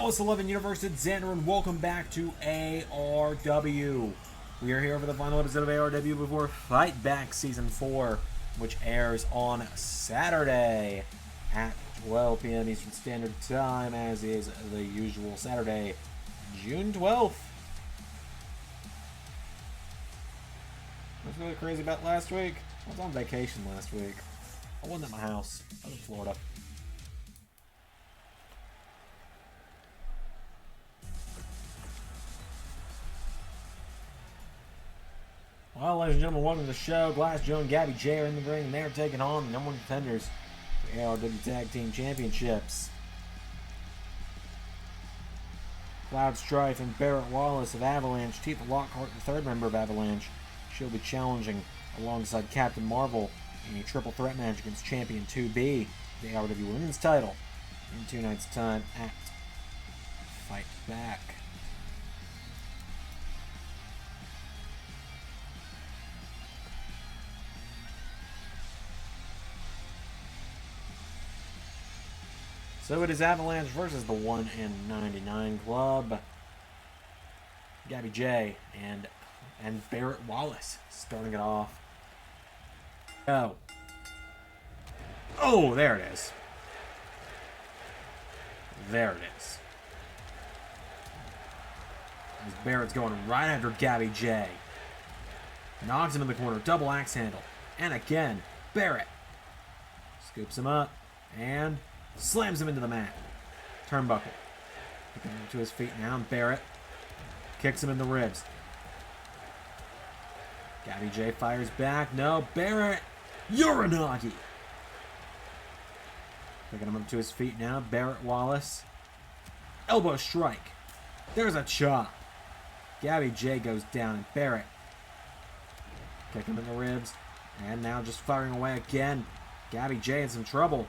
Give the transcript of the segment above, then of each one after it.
House 11 Universe, it's Xander, and welcome back to ARW. We are here for the final episode of ARW before Fight Back Season 4, which airs on Saturday at 12 p.m. Eastern Standard Time, as is the usual Saturday, June 12th. What's really crazy about last week? I was on vacation last week. I wasn't at my house. I was in Florida. Well, ladies and gentlemen, welcome to the show. Glass Joe and Gabby J are in the ring, and they're taking on the number one contenders for the ARW Tag Team Championships. Cloud Strife and Barrett Wallace of Avalanche, Teeth Lockhart, the third member of Avalanche. She'll be challenging alongside Captain Marvel in a triple threat match against Champion 2B, the ARW Women's title, in 2 nights' time at Fight Back. So it is Avalanche versus the 1 in 99 Club. Gabby J and Barrett Wallace starting it off. Oh, there it is. There it is. As Barrett's going right after Gabby J. Knocks him in the corner, double axe handle. And again, Barrett scoops him up and slams him into the mat. Turnbuckle. Picking him to his feet now, and Barrett kicks him in the ribs. Gabby J fires back. No, Barrett! Uranagi! Picking him up to his feet now, Barrett Wallace. Elbow strike. There's a chop. Gabby J goes down, and Barrett kicking him in the ribs. And now just firing away again. Gabby J in some trouble.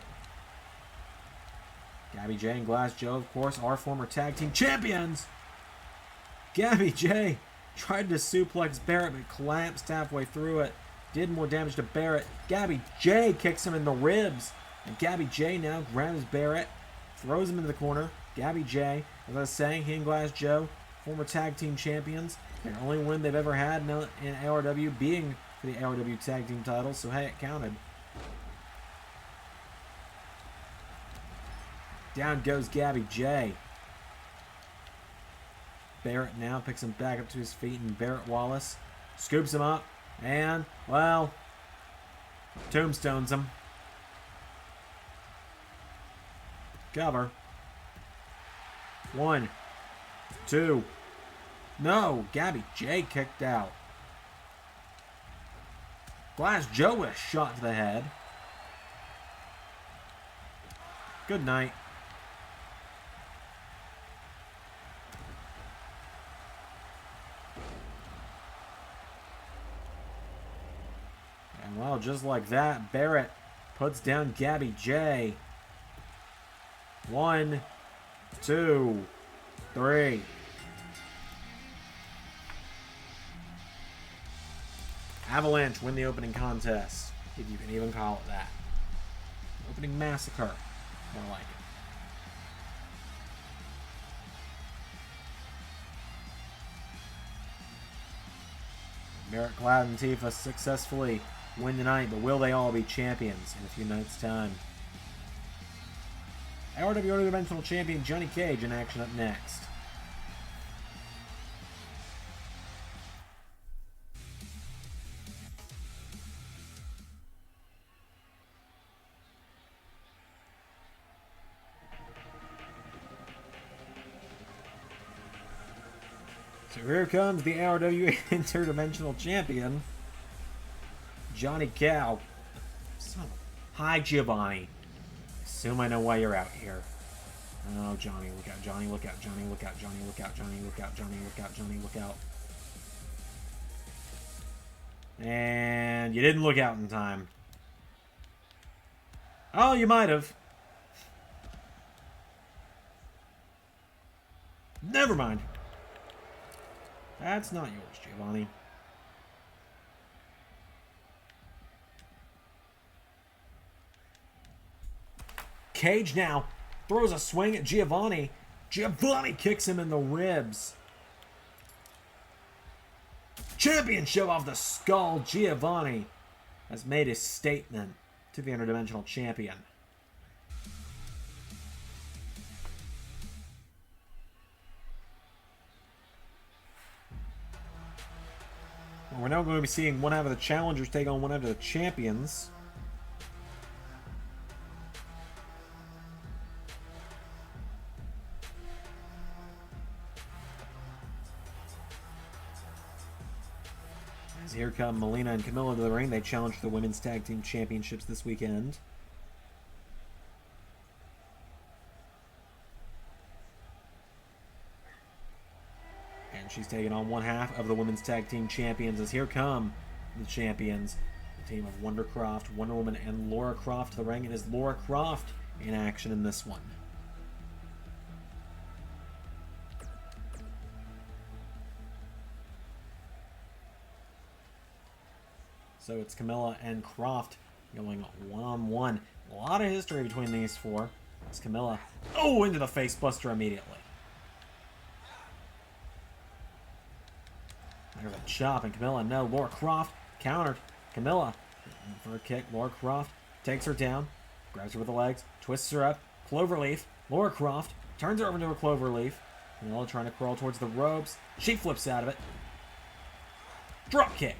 Gabby J and Glass Joe, of course, are former tag team champions. Gabby J tried to suplex Barrett, but collapsed halfway through it. Did more damage to Barrett. Gabby J kicks him in the ribs. And Gabby J now grabs Barrett, throws him into the corner. Gabby J, as I was saying, he and Glass Joe, former tag team champions. Their only win they've ever had in ARW being for the ARW tag team titles, so hey, it counted. Down goes Gabby J. Barrett now picks him back up to his feet, and Barrett Wallace scoops him up and, well, tombstones him. Cover. 1, 2. No, Gabby J kicked out. Glass Joe with a shot to the head. Good night. And well, just like that, Barrett puts down Gabby J. 1, 2, 3. Avalanche win the opening contest, if you can even call it that. Opening massacre, more like it. Barrett, Cloud, and Tifa successfully win tonight, but will they all be champions in a few nights' time? ARW Interdimensional Champion Johnny Cage in action up next. So here comes the ARW Interdimensional Champion, Johnny Cow. Hi, Giovanni. Assume I know why you're out here. Oh, Johnny, look out, Johnny, look out, Johnny, look out, Johnny, look out, Johnny, look out, Johnny, look out, Johnny, look out. And you didn't look out in time. Oh, you might have. Never mind. That's not yours, Giovanni. Cage now throws a swing at Giovanni. Giovanni kicks him in the ribs. Championship off the skull. Giovanni has made his statement to the interdimensional champion. We're now going to be seeing one half of the challengers take on one half of the champions. As here come Melina and Camilla to the ring. They challenge for the Women's Tag Team Championships this weekend. She's taking on one half of the Women's Tag Team Champions as here come the champions. The team of Wondercroft, Wonder Woman, and Laura Croft to the ring. It is Laura Croft in action in this one. So it's Camilla and Croft going one-on-one. A lot of history between these four. It's Camilla. Oh, into the face buster immediately. There's a chop, and Camilla, no. Laura Croft countered. Camilla for a kick. Laura Croft takes her down, grabs her with the legs, twists her up. Cloverleaf. Laura Croft turns her over into a cloverleaf. Camilla trying to crawl towards the ropes. She flips out of it. Drop kick.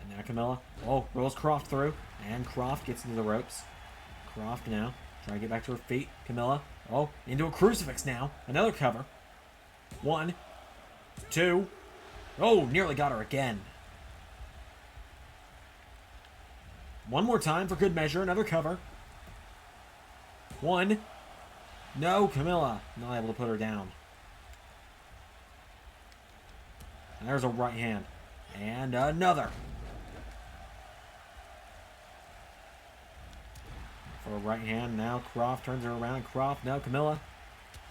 And now Camilla, rolls Croft through, and Croft gets into the ropes. Croft now trying to get back to her feet. Camilla, into a crucifix now. Another cover. 1, 2. Nearly got her again. One more time for good measure. Another cover. 1. No, Camilla not able to put her down. And there's a right hand. And another. For a right hand, now Croft turns her around. Croft, now Camilla.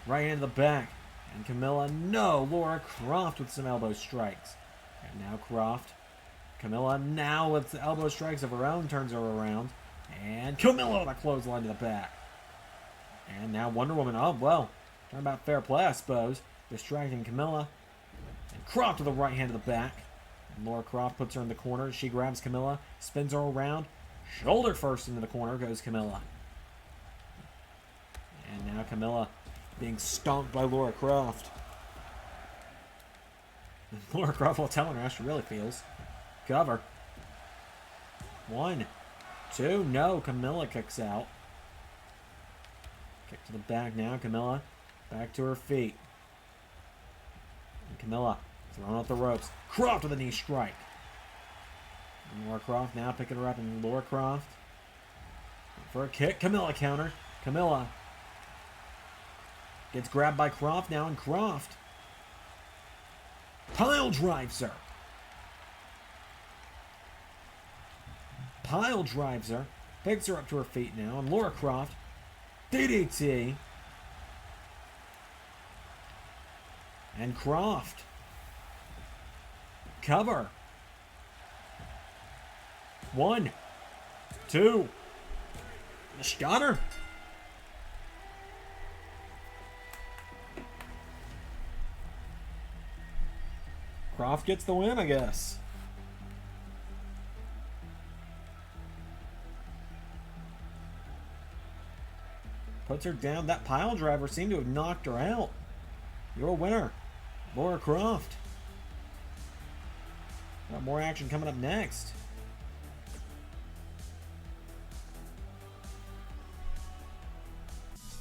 Right hand to the back. And Camilla, no. Laura Croft with some elbow strikes. And now Croft. Camilla now with the elbow strikes of her own turns her around. And Camilla with a clothesline to the back. And now Wonder Woman, talking about fair play, I suppose. Distracting Camilla. And Croft with a right hand to the back. And Laura Croft puts her in the corner. She grabs Camilla, spins her around. Shoulder first into the corner goes Camilla. And now Camilla being stomped by Laura Croft. And Laura Croft will tell her how she really feels. Cover. 1, 2, no. Camilla kicks out. Kick to the back now. Camilla back to her feet. And Camilla throwing out the ropes. Croft with a knee strike. And Laura Croft now picking her up, and Laura Croft for a kick. Camilla counter. Camilla gets grabbed by Croft now, and Croft pile drives her. Pile drives her. Picks her up to her feet now, and Laura Croft DDT. And Croft cover. 1, 2. She got her. Croft gets the win, I guess. Puts her down. That pile driver seemed to have knocked her out. Your winner, Laura Croft. Got more action coming up next.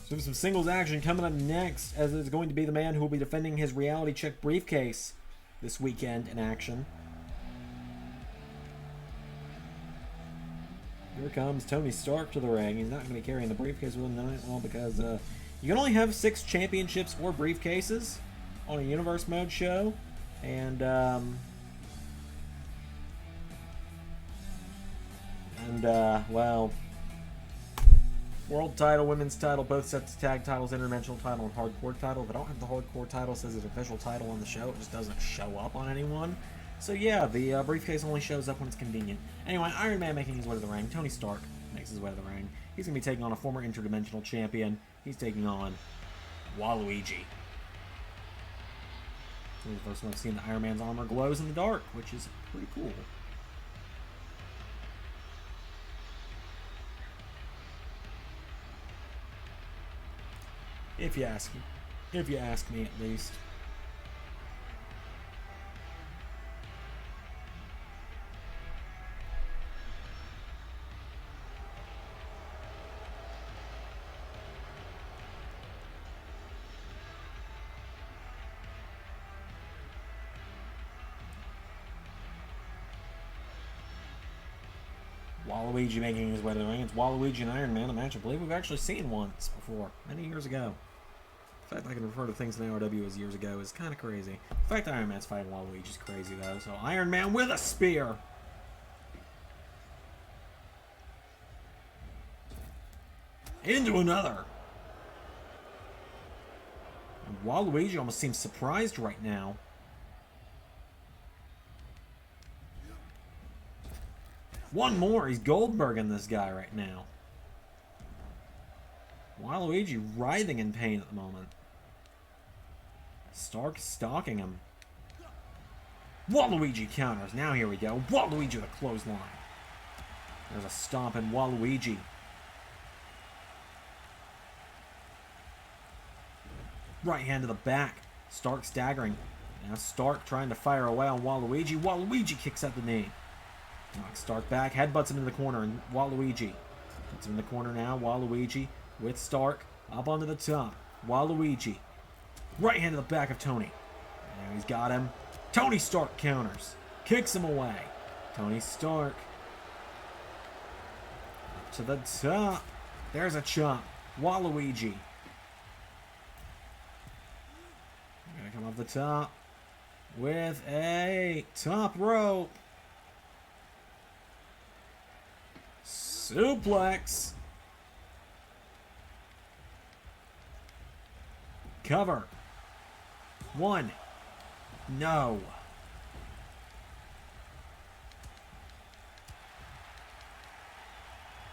So some singles action coming up next, as it's going to be the man who will be defending his reality check briefcase this weekend in action. Here comes Tony Stark to the ring. He's not going to be carrying the briefcase with him tonight, because you can only have 6 championships or briefcases on a Universe Mode show, and World title, women's title, both sets of tag titles, interdimensional title, and hardcore title. If I don't have the hardcore title, it says it's official title on the show. It just doesn't show up on anyone. So yeah, the briefcase only shows up when it's convenient. Anyway, Iron Man making his way to the ring. Tony Stark makes his way to the ring. He's going to be taking on a former interdimensional champion. He's taking on Waluigi. This is the first time I've seen the Iron Man's armor glows in the dark, which is pretty cool. If you ask me. If you ask me, at least. Waluigi making his way to the ring. It's Waluigi and Iron Man, a match I believe we've actually seen once before, many years ago. The fact I can refer to things in the ARW as years ago is kind of crazy. The fact Iron Man's fighting Waluigi is crazy, though. So Iron Man with a spear. Into another. And Waluigi almost seems surprised right now. One more. He's Goldberging this guy right now. Waluigi writhing in pain at the moment. Stark stalking him. Waluigi counters. Now here we go. Waluigi with a clothesline. There's a stomp in Waluigi. Right hand to the back. Stark staggering. Now Stark trying to fire away on Waluigi. Waluigi kicks at the knee. Knocks Stark back. Headbutts him in the corner. And Waluigi. Puts him in the corner now. Waluigi with Stark. Up onto the top. Waluigi. Right hand to the back of Tony. Now he's got him. Tony Stark counters. Kicks him away. Tony Stark. Up to the top. There's a chop. Waluigi. Gonna come off the top. With a top rope. Suplex. Cover. One. No.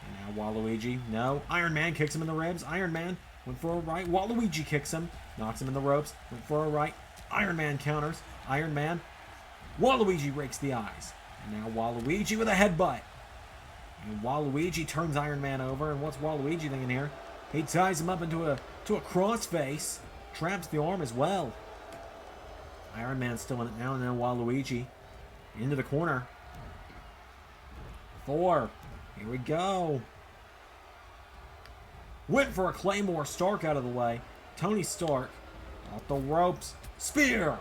And now Waluigi. No. Iron Man kicks him in the ribs. Iron Man went for a right. Waluigi kicks him. Knocks him in the ropes. Went for a right. Iron Man counters. Iron Man. Waluigi rakes the eyes. And now Waluigi with a headbutt. And Waluigi turns Iron Man over. And what's Waluigi thinking here? He ties him up into a crossface. Traps the arm as well. Iron Man's still in it now. And then Waluigi into the corner. 4. Here we go. Went for a Claymore. Stark out of the way. Tony Stark off the ropes. Spear.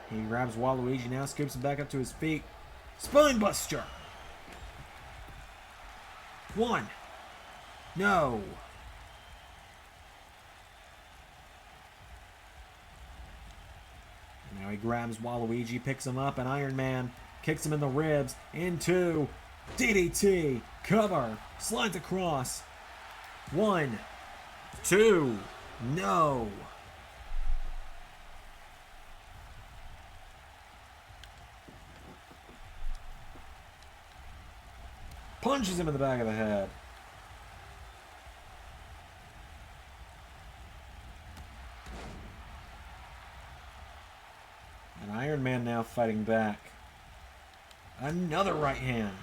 He grabs Waluigi now. Scoops him back up to his feet. Spinebuster. 1. No. Now he grabs Waluigi, picks him up, and Iron Man kicks him in the ribs. Into DDT. Cover. Slides across. 1. 2. No. Punches him in the back of the head. And Iron Man now fighting back. Another right hand.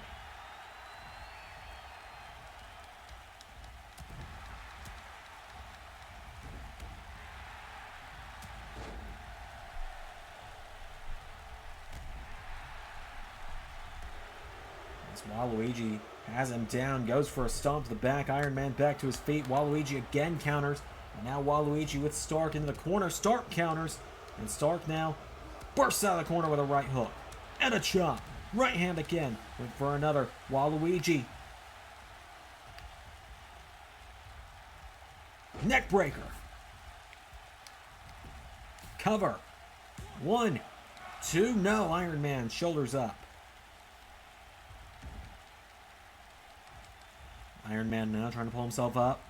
As Waluigi has him down, goes for a stomp to the back. Iron Man back to his feet. Waluigi again counters. And now Waluigi with Stark into the corner. Stark counters. And Stark now bursts out of the corner with a right hook. And a chop. Right hand again. Went for another. Waluigi. Neck breaker. Cover. 1. 2. No. Iron Man. Shoulders up. Iron Man now trying to pull himself up.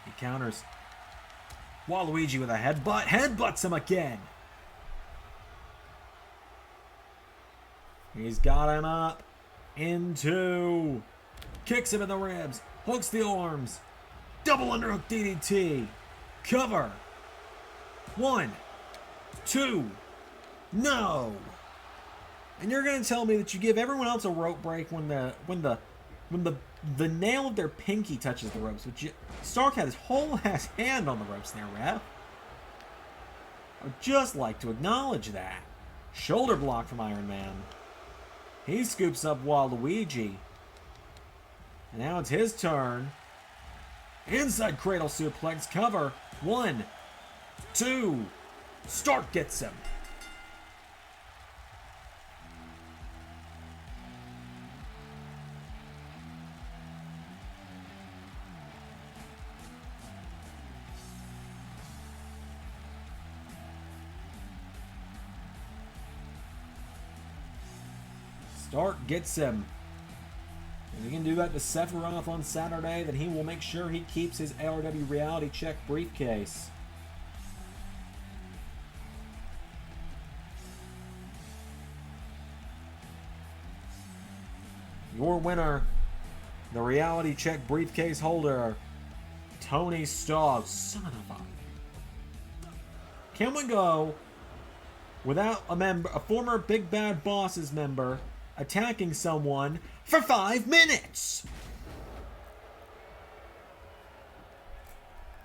He counters. Waluigi with a headbutt. Headbutts him again. He's got him up. Into. Kicks him in the ribs. Hooks the arms. Double underhook DDT. Cover. 1, 2. No. And you're going to tell me that you give everyone else a rope break when the nail of their pinky touches the ropes. But Stark had his whole ass hand on the ropes there, ref. I'd just like to acknowledge that. Shoulder block from Iron Man. He scoops up Waluigi. And now it's his turn. Inside cradle suplex, cover. 1, 2. Stark gets him. Stark gets him. If he can do that to Sephiroth on Saturday, then he will make sure he keeps his ARW Reality Check briefcase. Your winner, the Reality Check briefcase holder, Tony Stark. Son of a... Can we go without a former Big Bad Boss's member attacking someone for 5 minutes?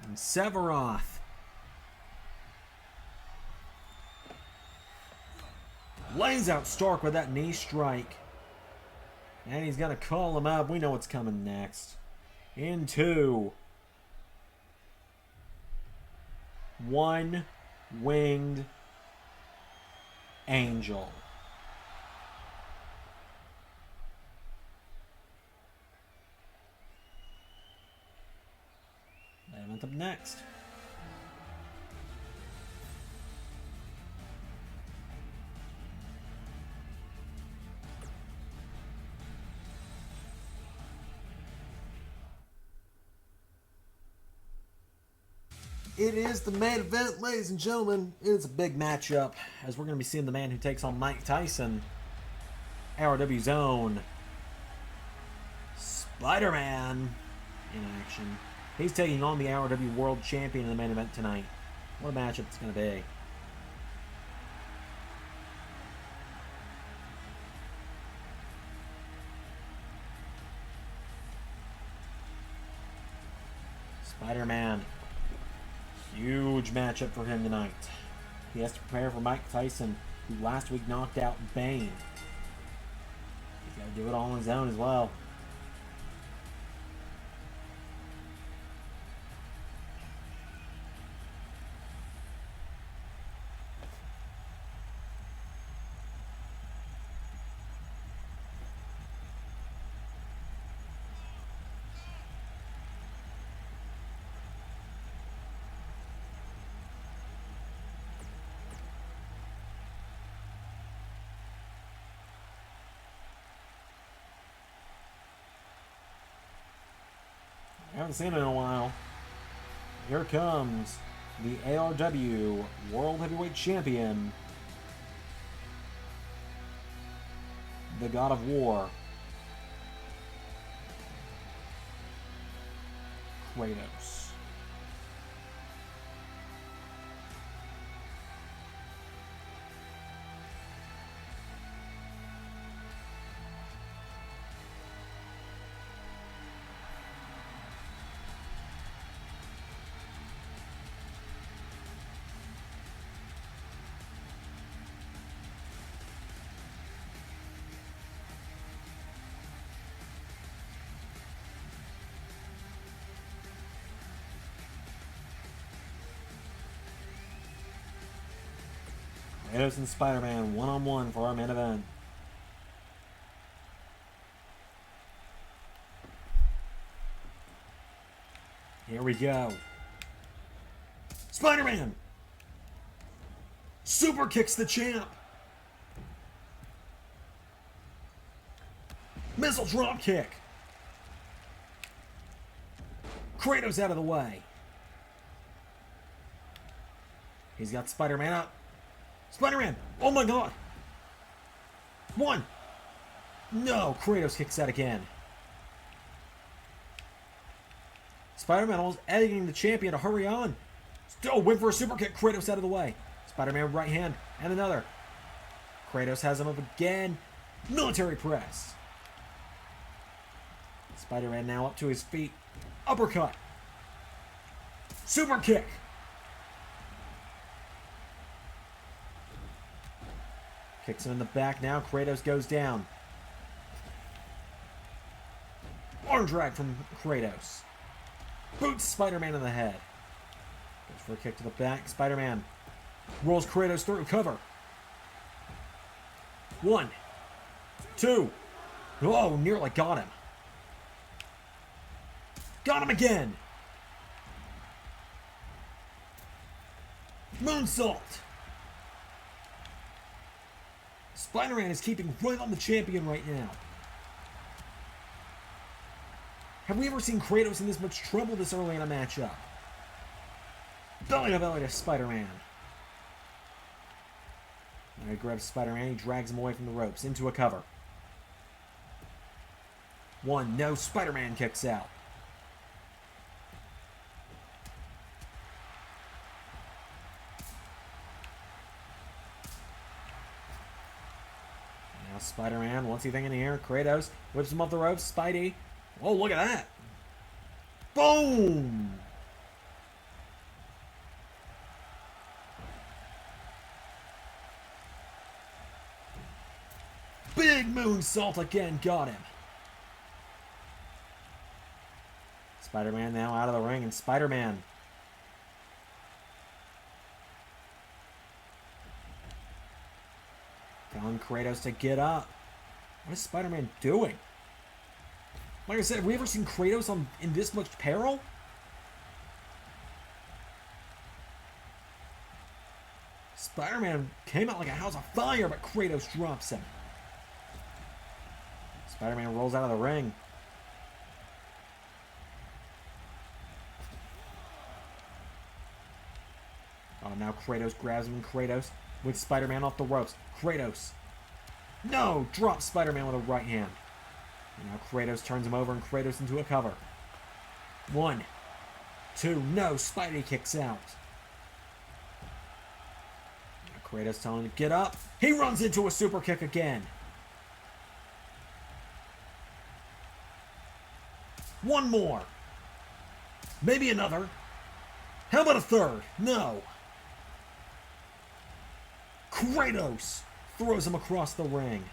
And Sephiroth lays out Stark with that knee strike. And he's going to call him up. We know what's coming next. Into one-winged angel. Event up next. It is the main event, ladies and gentlemen. It's a big matchup, as we're going to be seeing the man who takes on Mike Tyson, ARW's own SpiderMan, in action. He's taking on the ARW World Champion in the main event tonight. What a matchup it's going to be. SpiderMan. Huge matchup for him tonight. He has to prepare for Mike Tyson, who last week knocked out Bane. He's got to do it all on his own as well. I haven't seen it in a while. Here comes the ARW World Heavyweight Champion, the God of War, Kratos. Kratos and Spider-Man one-on-one for our main event. Here we go. Spider-Man! Super kicks the champ! Missile drop kick! Kratos out of the way. He's got Spider-Man up. Spider-Man! Oh my god! 1, No, Kratos kicks out again. Spider-Man almost egging the champion to hurry on. Still went for a super kick. Kratos out of the way. Spider-Man right hand and another. Kratos has him up again. Military press. Spider-Man now up to his feet. Uppercut. Super kick. Kicks him in the back now. Kratos goes down. Arm drag from Kratos. Boots Spider-Man in the head. Goes for a kick to the back. Spider-Man rolls Kratos through. Cover. 1, 2. Oh, nearly got him. Got him again. Moonsault. Spider-Man is keeping right on the champion right now. Have we ever seen Kratos in this much trouble this early in a matchup? Belly to Spider-Man. Now he grabs Spider-Man, he drags him away from the ropes, into a cover. 1, no, Spider-Man kicks out. Now Spider-Man, what's he thinking here? Kratos whips him off the ropes, Spidey. Oh, look at that. Boom! Big moonsault again, got him. Spider-Man now out of the ring, and Spider-Man telling Kratos to get up. What is Spider-Man doing? Like I said, have we ever seen Kratos in this much peril? Spider-Man came out like a house of fire, but Kratos drops him. Spider-Man rolls out of the ring. Oh, now Kratos grabs him, and Kratos with Spider-Man off the ropes. Kratos. No! Drops Spider-Man with a right hand. And now Kratos turns him over, and Kratos into a cover. 1, 2, no! Spidey kicks out. Now Kratos telling him to get up. He runs into a super kick again. 1 more. Maybe another. How about a third? No. Kratos throws him across the ring.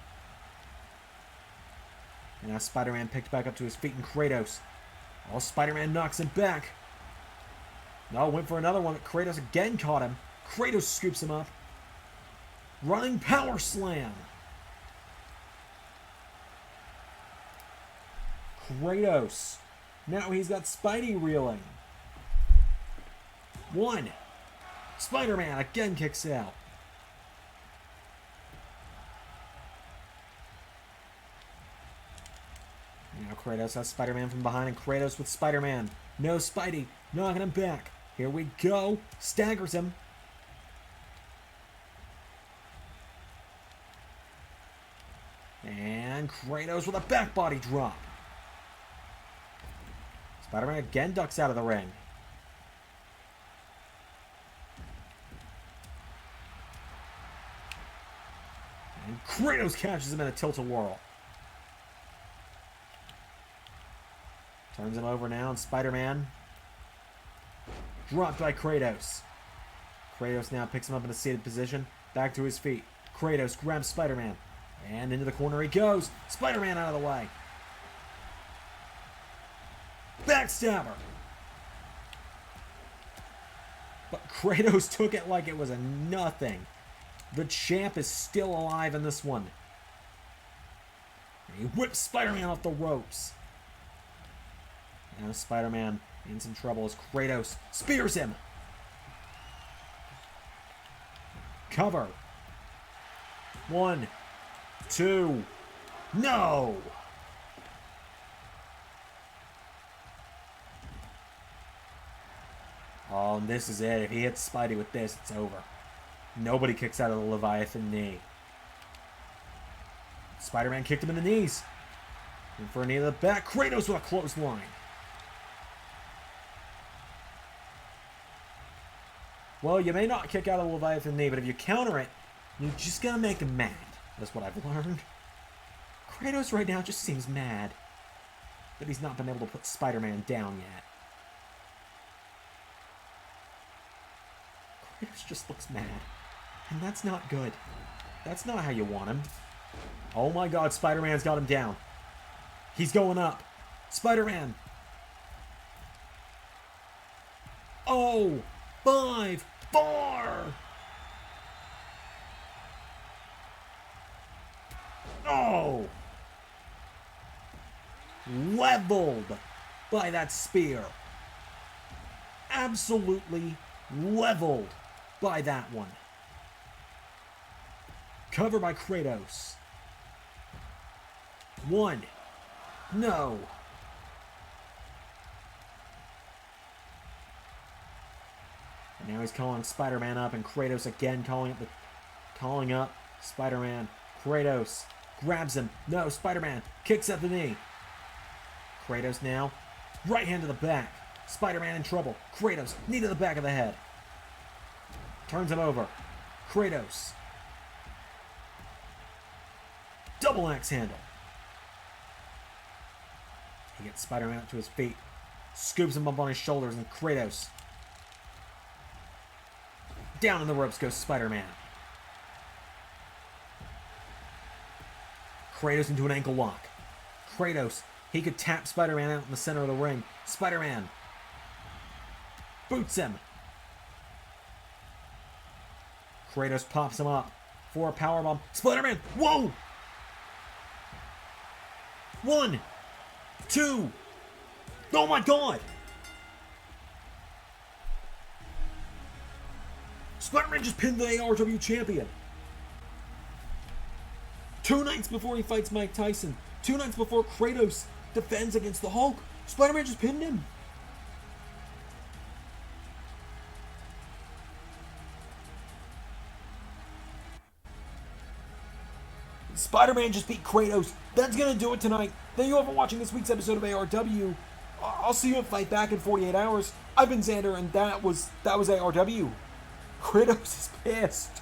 And now Spider-Man picked back up to his feet, and Kratos. Oh, Spider-Man knocks him back. No, went for another one, but Kratos again caught him. Kratos scoops him up. Running power slam. Kratos. Now he's got Spidey reeling. 1. Spider-Man again kicks out. Now Kratos has Spider-Man from behind, and Kratos with Spider-Man. No, Spidey knocking him back. Here we go. Staggers him. And Kratos with a back body drop. Spider-Man again ducks out of the ring. And Kratos catches him in a tilt-a-whirl. Turns him over now, and Spider-Man dropped by Kratos. Kratos now picks him up in a seated position, back to his feet. Kratos grabs Spider-Man, and into the corner he goes. Spider-Man out of the way. Backstabber. But Kratos took it like it was a nothing. The champ is still alive in this one. And he whips Spider-Man off the ropes. Now Spider-Man in some trouble as Kratos spears him. Cover. 1, 2. No! Oh, and this is it. If he hits Spidey with this, it's over. Nobody kicks out of the Leviathan knee. Spider-Man kicked him in the knees. And for a knee to the back. Kratos with a clothesline. Well, you may not kick out a Leviathan knee, but if you counter it, you're just gonna make him mad. That's what I've learned. Kratos right now just seems mad that he's not been able to put Spider-Man down yet. Kratos just looks mad. And that's not good. That's not how you want him. Oh my god, Spider-Man's got him down. He's going up. Spider-Man. Oh, 5, 4. Oh. Leveled by that spear. Absolutely leveled by that one. Cover by Kratos. 1. No. And now he's calling Spider-Man up, and Kratos again calling up Spider-Man. Kratos grabs him. No, Spider-Man kicks at the knee. Kratos now. Right hand to the back. Spider-Man in trouble. Kratos, knee to the back of the head. Turns him over. Kratos. Double axe handle. He gets Spider-Man up to his feet. Scoops him up on his shoulders, and Kratos. Down in the ropes goes Spider-Man. Kratos into an ankle lock. Kratos, he could tap Spider-Man out in the center of the ring. Spider-Man boots him. Kratos pops him up for a powerbomb. Spider-Man, whoa! 1, 2. Oh my god! Spider-Man just pinned the ARW champion. 2 nights before he fights Mike Tyson. 2 nights before Kratos defends against the Hulk. Spider-Man just pinned him. Spider-Man just beat Kratos. That's going to do it tonight. Thank you all for watching this week's episode of ARW. I'll see you at Fight Back in 48 hours. I've been Xander, and that was ARW. Kratos is pissed.